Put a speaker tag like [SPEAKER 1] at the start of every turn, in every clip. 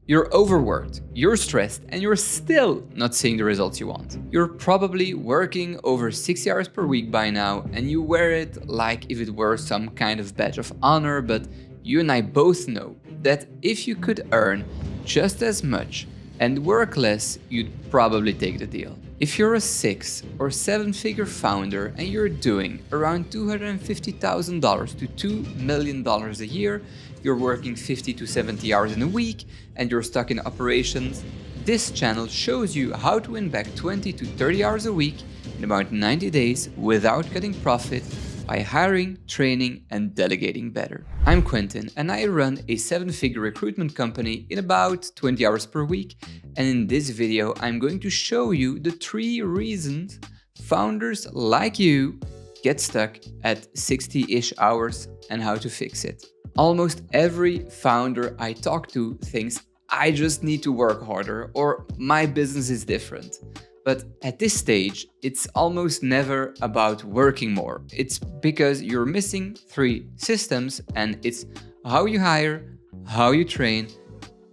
[SPEAKER 1] You're overworked, you're stressed, and you're still not seeing the results you want. You're probably working over 60 hours per week by now, and you wear it like if it were some kind of badge of honor, but you and I both know that if you could earn just as much and work less, you'd probably take the deal. If you're a 6 or 7-figure founder and you're doing around $250,000 to $2 million a year, you're working 50 to 70 hours in a week, and you're stuck in operations, this channel shows you how to win back 20 to 30 hours a week in about 90 days without cutting profit by hiring, training, and delegating better. I'm Quentin, and I run a 7-figure recruitment company in about 20 hours per week. And in this video, I'm going to show you the 3 reasons founders like you get stuck at 60-ish hours and how to fix it. Almost every founder I talk to thinks, I just need to work harder, or my business is different. But at this stage, it's almost never about working more. It's because you're missing 3 systems, and it's how you hire, how you train,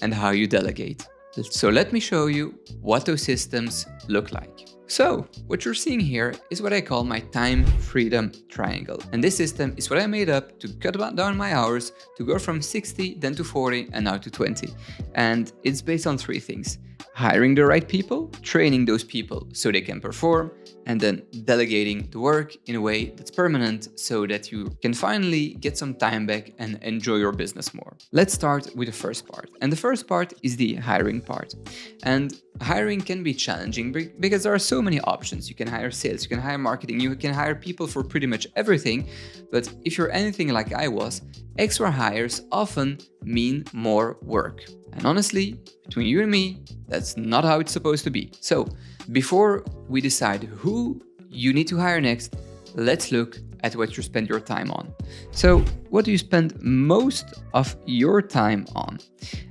[SPEAKER 1] and how you delegate. So let me show you what those systems look like. So what you're seeing here is what I call my time freedom triangle. And this system is what I made up to cut down my hours to go from 60, then to 40, and now to 20. And it's based on 3 things: hiring the right people, training those people so they can perform, and then delegating the work in a way that's permanent so that you can finally get some time back and enjoy your business more. Let's start with the first part. And the first part is the hiring part. And hiring can be challenging because there are so many options. You can hire sales, you can hire marketing, you can hire people for pretty much everything. But if you're anything like I was, extra hires often mean more work. And honestly, between you and me, that's not how it's supposed to be. So before we decide who you need to hire next, let's look at what you spend your time on. So what do you spend most of your time on?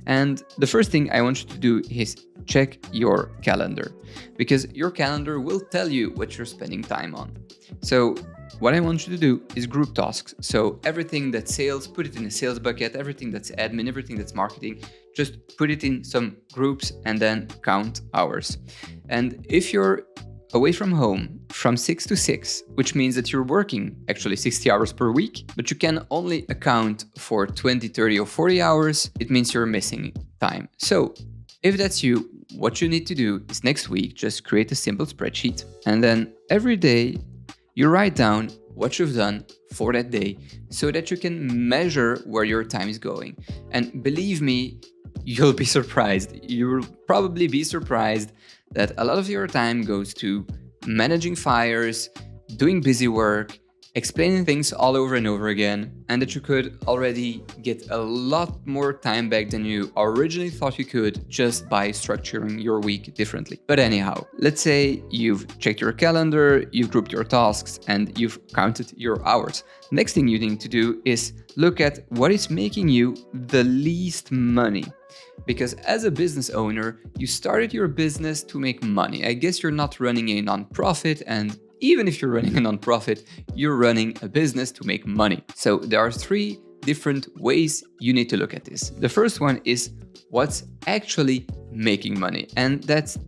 [SPEAKER 1] And the first thing I want you to do is check your calendar, because your calendar will tell you what you're spending time on. So what I want you to do is group tasks. So everything that's sales, put it in a sales bucket. Everything that's admin, everything that's marketing, just put it in some groups and then count hours. And if you're away from home from 6 to 6, which means that you're working actually 60 hours per week, but you can only account for 20, 30 or 40 hours, it means you're missing time. So if that's you, what you need to do is next week, just create a simple spreadsheet. And then every day you write down what you've done for that day so that you can measure where your time is going. And believe me, you'll be surprised. You'll probably be surprised that a lot of your time goes to managing fires, doing busy work, explaining things all over and over again, and that you could already get a lot more time back than you originally thought you could just by structuring your week differently. But anyhow, let's say you've checked your calendar, you've grouped your tasks, and you've counted your hours. Next thing you need to do is look at what is making you the least money. Because as a business owner, you started your business to make money. I guess you're not running a nonprofit, and even if you're running a nonprofit, you're running a business to make money. So there are 3 different ways you need to look at this. The first one is what's actually making money, and that's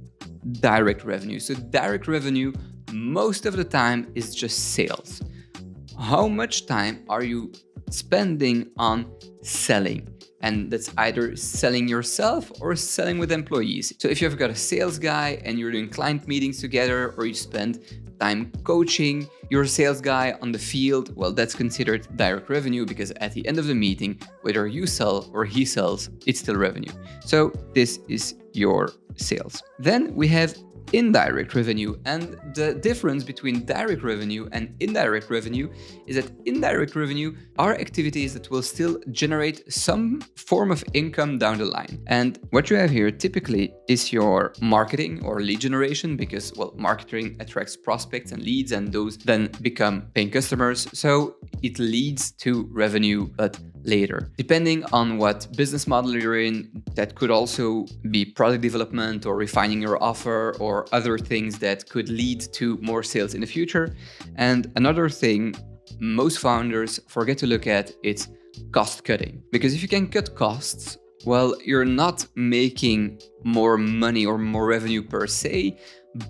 [SPEAKER 1] direct revenue. So direct revenue, most of the time, is just sales. How much time are you spending on selling? And that's either selling yourself or selling with employees. So if you've got a sales guy and you're doing client meetings together, or you spend time coaching your sales guy on the field, well, that's considered direct revenue, because at the end of the meeting, whether you sell or he sells, it's still revenue. So this is your sales. Then we have indirect revenue, and the difference between direct revenue and indirect revenue is that indirect revenue are activities that will still generate some form of income down the line. And what you have here typically is your marketing or lead generation, because, well, marketing attracts prospects and leads, and those then become paying customers. So it leads to revenue, but later. Depending on what business model you're in, that could also be product development or refining your offer or other things that could lead to more sales in the future. And another thing most founders forget to look at is cost cutting. Because if you can cut costs, well, you're not making more money or more revenue per se,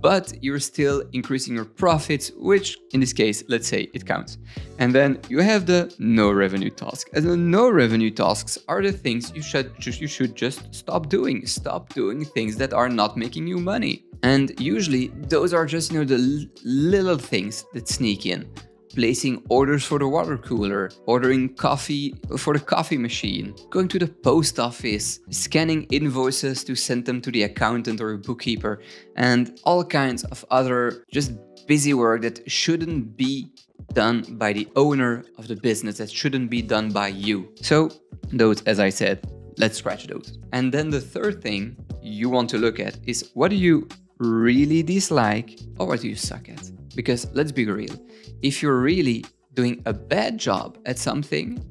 [SPEAKER 1] but you're still increasing your profits, which in this case, let's say it counts. And then you have the no revenue task. And the no revenue tasks are the things you should just stop doing. Stop doing things that are not making you money. And usually those are just, the little things that sneak in. Placing orders for the water cooler, ordering coffee for the coffee machine, going to the post office, scanning invoices to send them to the accountant or bookkeeper, and all kinds of other just busy work that shouldn't be done by the owner of the business, that shouldn't be done by you. So those, as I said, let's scratch those. And then the third thing you want to look at is, what do you really dislike or what do you suck at? Because let's be real, if you're really doing a bad job at something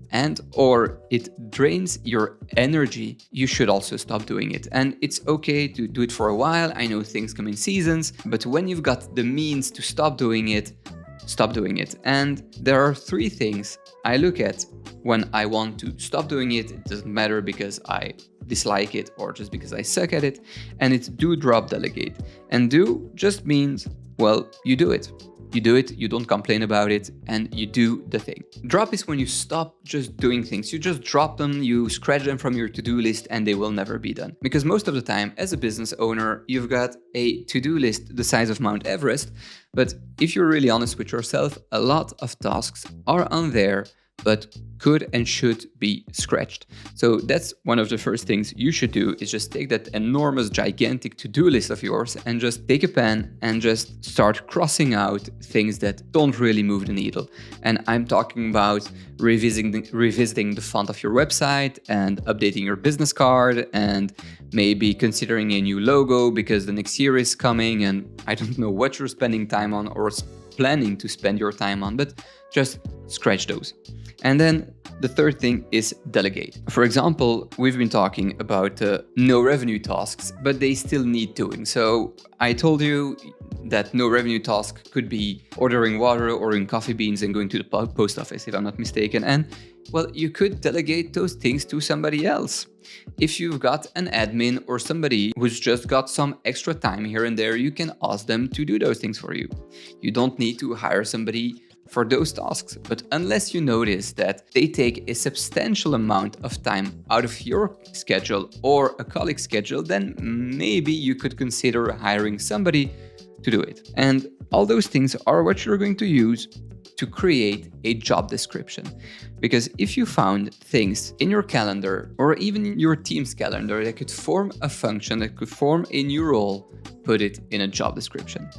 [SPEAKER 1] or it drains your energy, you should also stop doing it. And it's okay to do it for a while. I know things come in seasons, but when you've got the means to stop doing it, stop doing it. And there are three things I look at when I want to stop doing it. It doesn't matter because I dislike it or just because I suck at it. And it's do, drop, delegate. And do just means, well, you do it. You do it, you don't complain about it, and you do the thing. Drop is when you stop just doing things. You just drop them, you scratch them from your to-do list, and they will never be done. Because most of the time, as a business owner, you've got a to-do list the size of Mount Everest. But if you're really honest with yourself, a lot of tasks are on there, but could and should be scratched. So that's one of the first things you should do, is just take that enormous, gigantic to-do list of yours and just take a pen and just start crossing out things that don't really move the needle. And I'm talking about revisiting the font of your website and updating your business card and maybe considering a new logo because the next year is coming and I don't know what you're spending time on or planning to spend your time on, but just scratch those. And then the third thing is delegate. For example, we've been talking about no revenue tasks, but they still need doing. So I told you that no revenue task could be ordering water, ordering coffee beans, and going to the post office, if I'm not mistaken. And well, you could delegate those things to somebody else. If you've got an admin or somebody who's just got some extra time here and there, you can ask them to do those things for you. You don't need to hire somebody for those tasks, but unless you notice that they take a substantial amount of time out of your schedule or a colleague's schedule, then maybe you could consider hiring somebody to do it. And all those things are what you're going to use to create a job description. Because if you found things in your calendar or even in your team's calendar that could form a function, that could form a new role, put it in a job description.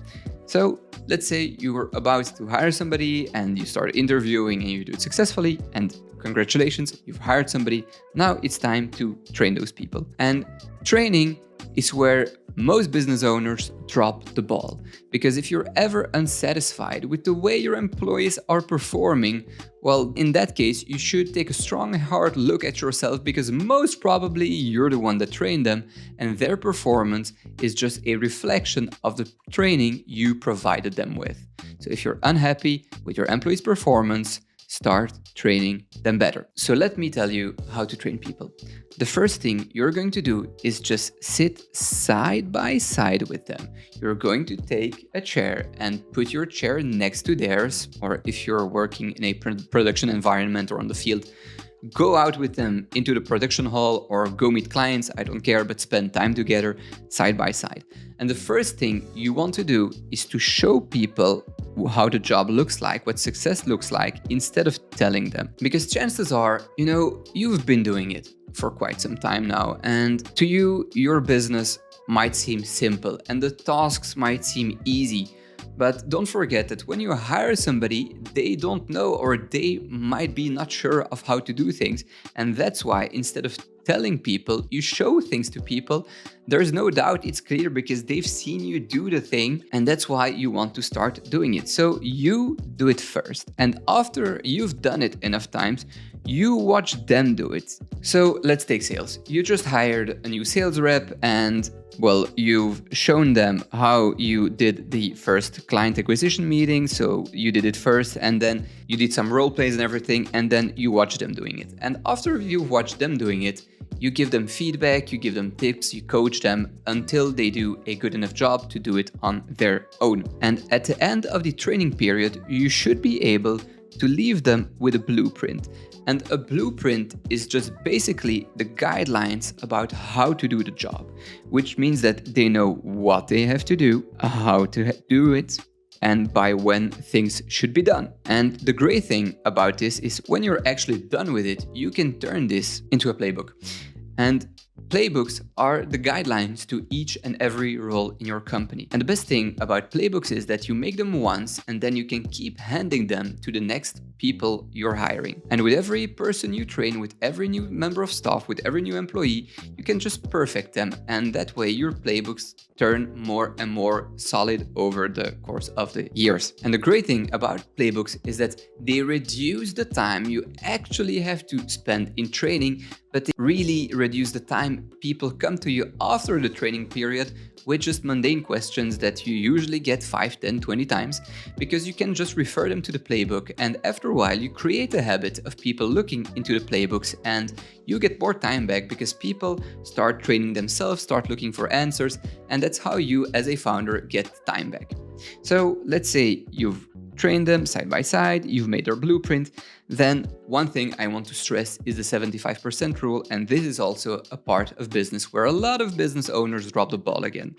[SPEAKER 1] So let's say you were about to hire somebody and you start interviewing and you do it successfully, and congratulations, you've hired somebody. Now it's time to train those people. And training is where most business owners drop the ball. Because if you're ever unsatisfied with the way your employees are performing, well, in that case, you should take a strong, hard look at yourself, because most probably you're the one that trained them and their performance is just a reflection of the training you provided them with. So if you're unhappy with your employees' performance, start training them better. So let me tell you how to train people. The first thing you're going to do is just sit side by side with them. You're going to take a chair and put your chair next to theirs, or if you're working in a production environment or on the field, go out with them into the production hall or go meet clients, I don't care, but spend time together side by side. And the first thing you want to do is to show people how the job looks like, what success looks like, instead of telling them. Because chances are, you've been doing it for quite some time now, and to you, your business might seem simple and the tasks might seem easy. But don't forget that when you hire somebody, they don't know, or they might be not sure of how to do things. And that's why instead of telling people, you show things to people. There's no doubt it's clear because they've seen you do the thing, and that's why you want to start doing it. So you do it first, and after you've done it enough times, you watch them do it. So let's take sales. You just hired a new sales rep and, well, you've shown them how you did the first client acquisition meeting. So you did it first, and then you did some role plays and everything, and then you watch them doing it. And after you've watched them doing it, you give them feedback, you give them tips, you coach them until they do a good enough job to do it on their own. And at the end of the training period, you should be able to leave them with a blueprint. And a blueprint is just basically the guidelines about how to do the job, which means that they know what they have to do, how to do it, and by when things should be done. And the great thing about this is when you're actually done with it, you can turn this into a playbook. And playbooks are the guidelines to each and every role in your company. And the best thing about playbooks is that you make them once and then you can keep handing them to the next people you're hiring. And with every person you train, with every new member of staff, with every new employee, you can just perfect them. And that way your playbooks turn more and more solid over the course of the years. And the great thing about playbooks is that they reduce the time you actually have to spend in training, but they really reduce the time people come to you after the training period with just mundane questions that you usually get 5, 10, 20 times, because you can just refer them to the playbook. And after a while, you create a habit of people looking into the playbooks and you get more time back because people start training themselves, start looking for answers, and that's how you as a founder get time back. So let's say you've trained them side by side, you've made their blueprint. Then one thing I want to stress is the 75% rule, and this is also a part of business where a lot of business owners drop the ball again.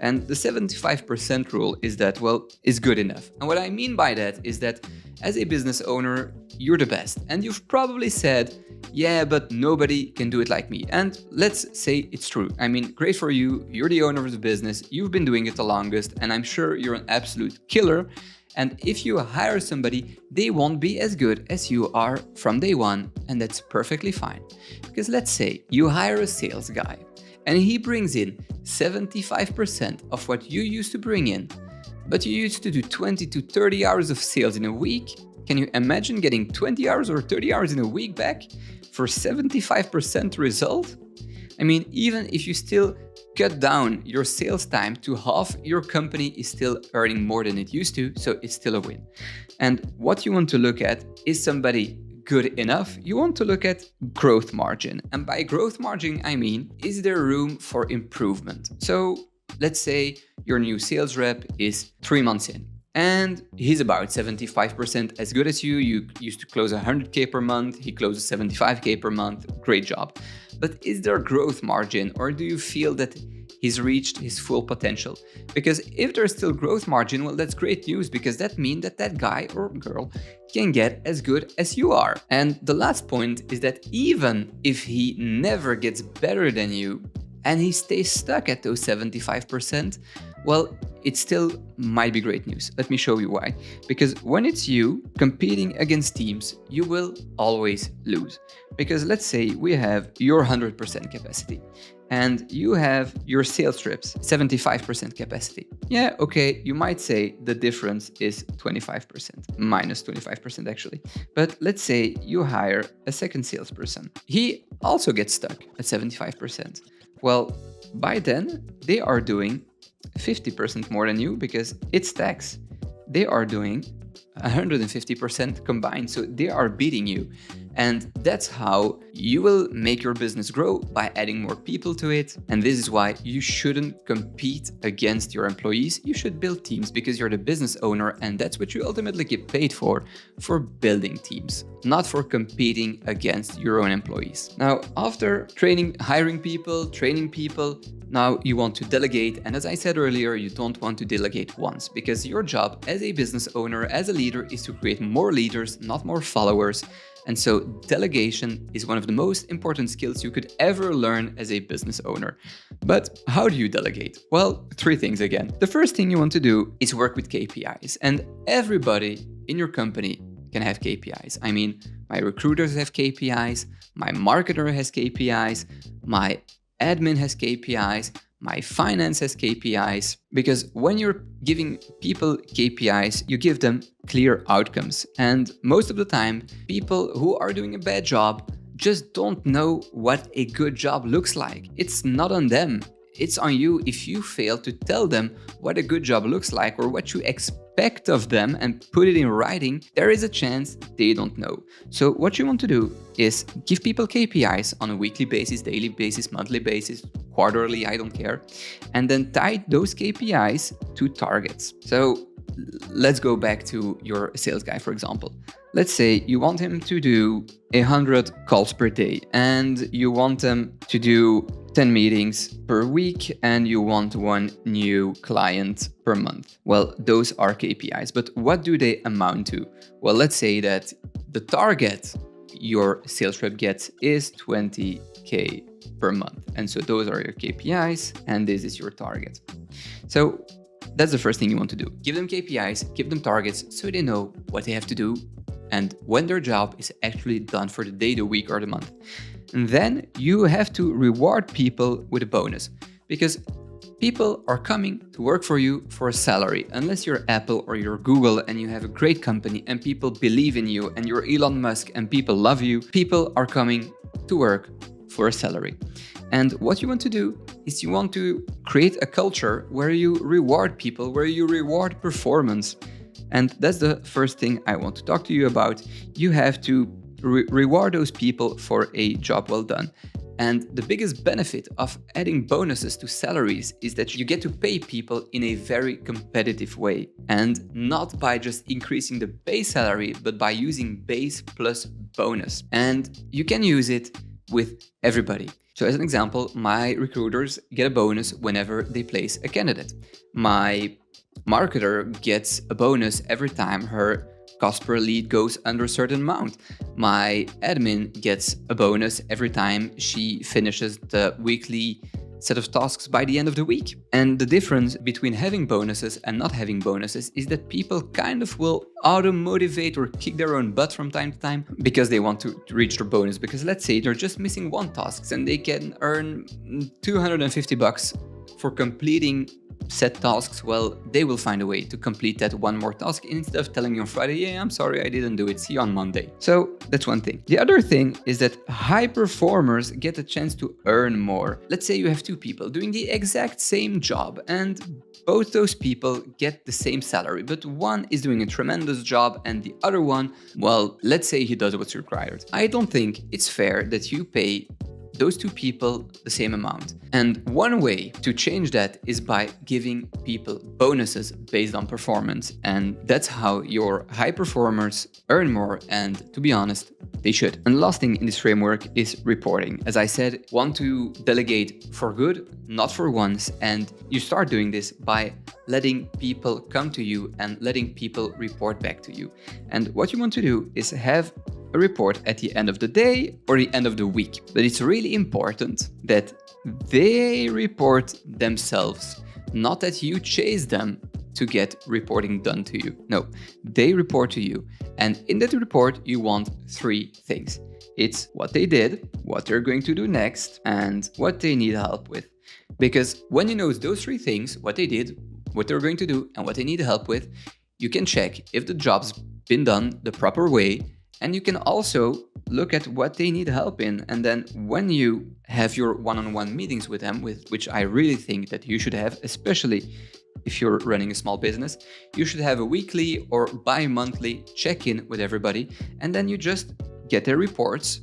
[SPEAKER 1] And the 75% rule is that, well, is good enough. And what I mean by that is that as a business owner, you're the best. And you've probably said, yeah, but nobody can do it like me. And let's say it's true. I mean, great for you. You're the owner of the business. You've been doing it the longest, and I'm sure you're an absolute killer. And if you hire somebody, they won't be as good as you are from day one, and that's perfectly fine. Because let's say you hire a sales guy and he brings in 75% of what you used to bring in, but you used to do 20 to 30 hours of sales in a week. Can you imagine getting 20 hours or 30 hours in a week back for 75% result? I mean, even if you still cut down your sales time to half, your company is still earning more than it used to, so it's still a win. And what you want to look at is somebody good enough. You want to look at growth margin. And by growth margin, I mean, is there room for improvement? So let's say your new sales rep is 3 months in, and he's about 75% as good as you. You used to close 100K per month. He closes 75K per month. Great job. But is there growth margin, or do you feel that he's reached his full potential? Because if there's still growth margin, well, that's great news, because that means that that guy or girl can get as good as you are. And the last point is that even if he never gets better than you and he stays stuck at those 75%, well, it still might be great news. Let me show you why. Because when it's you competing against teams, you will always lose. Because let's say we have your 100% capacity and you have your sales reps 75% capacity. Yeah, okay, you might say the difference is 25%, minus 25% actually. But let's say you hire a second salesperson. He also gets stuck at 75%. Well, by then they are doing 50% more than you, because it's tax. They are doing 150% combined, so they are beating you. And that's how you will make your business grow, by adding more people to it. And this is why you shouldn't compete against your employees. You should build teams, because you're the business owner, and that's what you ultimately get paid for building teams, not for competing against your own employees. Now, after hiring people, training people, now you want to delegate. And as I said earlier, you don't want to delegate once, because your job as a business owner, as a leader, is to create more leaders, not more followers. And so delegation is one of the most important skills you could ever learn as a business owner. But how do you delegate? Well, 3 things again. The first thing you want to do is work with KPIs. And everybody in your company can have KPIs. I mean, my recruiters have KPIs, my marketer has KPIs, my admin has KPIs, my finance has KPIs, because when you're giving people KPIs, you give them clear outcomes. And most of the time, people who are doing a bad job just don't know what a good job looks like. It's not on them. It's on you if you fail to tell them what a good job looks like, or what you expect expect of them and put it in writing, there is a chance they don't know. So what you want to do is give people KPIs on a weekly basis, daily basis, monthly basis, quarterly, I don't care, and then tie those KPIs to targets. So let's go back to your sales guy, for example. Let's say you want him to do 100 calls per day, and you want them to do 10 meetings per week, and you want 1 new client per month. Well, those are KPIs, but what do they amount to? Well, let's say that the target your sales rep gets is 20K per month. And so those are your KPIs, and this is your target. So that's the first thing you want to do. Give them KPIs, give them targets, so they know what they have to do and when their job is actually done for the day, the week, or the month. And then you have to reward people with a bonus, because people are coming to work for you for a salary. Unless you're Apple or you're Google and you have a great company and people believe in you and you're Elon Musk and people love you, people are coming to work for a salary. And what you want to do is you want to create a culture where you reward people, where you reward performance. And that's the first thing I want to talk to you about. You have to reward those people for a job well done. And the biggest benefit of adding bonuses to salaries is that you get to pay people in a very competitive way, and not by just increasing the base salary, but by using base plus bonus. And you can use it with everybody. So as an example, my recruiters get a bonus whenever they place a candidate. My marketer gets a bonus every time her cost per lead goes under a certain amount. My admin gets a bonus every time she finishes the weekly set of tasks by the end of the week. And the difference between having bonuses and not having bonuses is that people kind of will auto-motivate or kick their own butt from time to time because they want to reach their bonus. Because let's say they're just missing 1 task and they can earn $250 for completing set tasks. Well, they will find a way to complete that 1 more task instead of telling you on Friday, yeah, I'm sorry, I didn't do it, see you on Monday. So that's one thing. The other thing is that high performers get a chance to earn more. Let's say you have 2 people doing the exact same job and both those people get the same salary, but one is doing a tremendous job and the other one, well, let's say he does what's required. I don't think it's fair that you pay those 2 people the same amount. And one way to change that is by giving people bonuses based on performance. And that's how your high performers earn more. And to be honest, they should. And the last thing in this framework is reporting. As I said, want to delegate for good, not for once. And you start doing this by letting people come to you and letting people report back to you. And what you want to do is have a report at the end of the day or the end of the week. But it's really important that they report themselves, not that you chase them to get reporting done to you. No, they report to you. And in that report, you want 3 things. It's what they did, what they're going to do next, and what they need help with. Because when you know those 3 things, what they did, what they're going to do, and what they need help with, you can check if the job's been done the proper way. And you can also look at what they need help in. And then when you have your one-on-one meetings with them, which I really think that you should have, especially if you're running a small business, you should have a weekly or bi-monthly check-in with everybody. And then you just get their reports.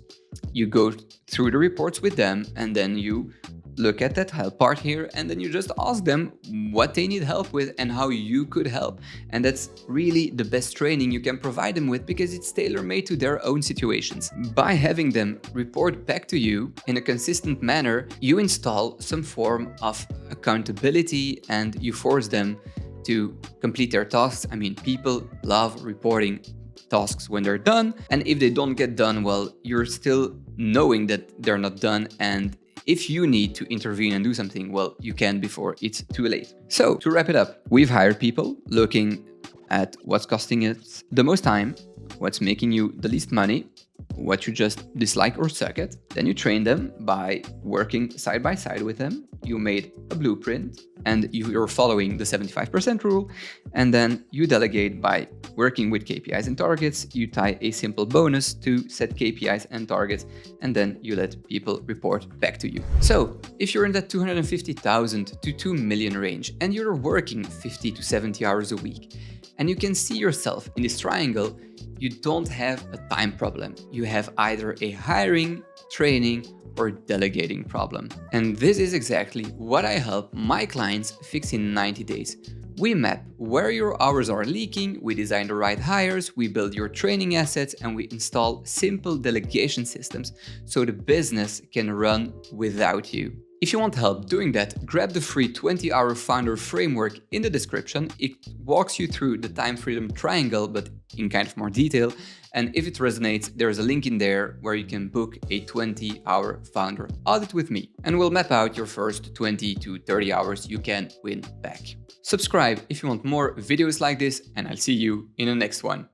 [SPEAKER 1] You go through the reports with them, and then you look at that help part here, and then you just ask them what they need help with and how you could help. And that's really the best training you can provide them with, because it's tailor-made to their own situations. By having them report back to you in a consistent manner, you install some form of accountability and you force them to complete their tasks. I mean, people love reporting tasks when they're done, and if they don't get done, well, you're still knowing that they're not done, and if you need to intervene and do something, well, you can before it's too late. So to wrap it up, we've hired people looking at what's costing us the most time, what's making you the least money, what you just dislike or suck at. Then you train them by working side by side with them. You made a blueprint and you're following the 75% rule. And then you delegate by working with KPIs and targets. You tie a simple bonus to set KPIs and targets, and then you let people report back to you. So if you're in that 250,000 to 2 million range and you're working 50 to 70 hours a week, and you can see yourself in this triangle, you don't have a time problem. You have either a hiring, training, or delegating problem. And this is exactly what I help my clients fix in 90 days. We map where your hours are leaking, we design the right hires, we build your training assets, and we install simple delegation systems so the business can run without you. If you want help doing that, grab the free 20-hour founder framework in the description. It walks you through the time freedom triangle, but in kind of more detail. And if it resonates, there's a link in there where you can book a 20-hour founder audit with me. And we'll map out your first 20 to 30 hours you can win back. Subscribe if you want more videos like this, and I'll see you in the next one.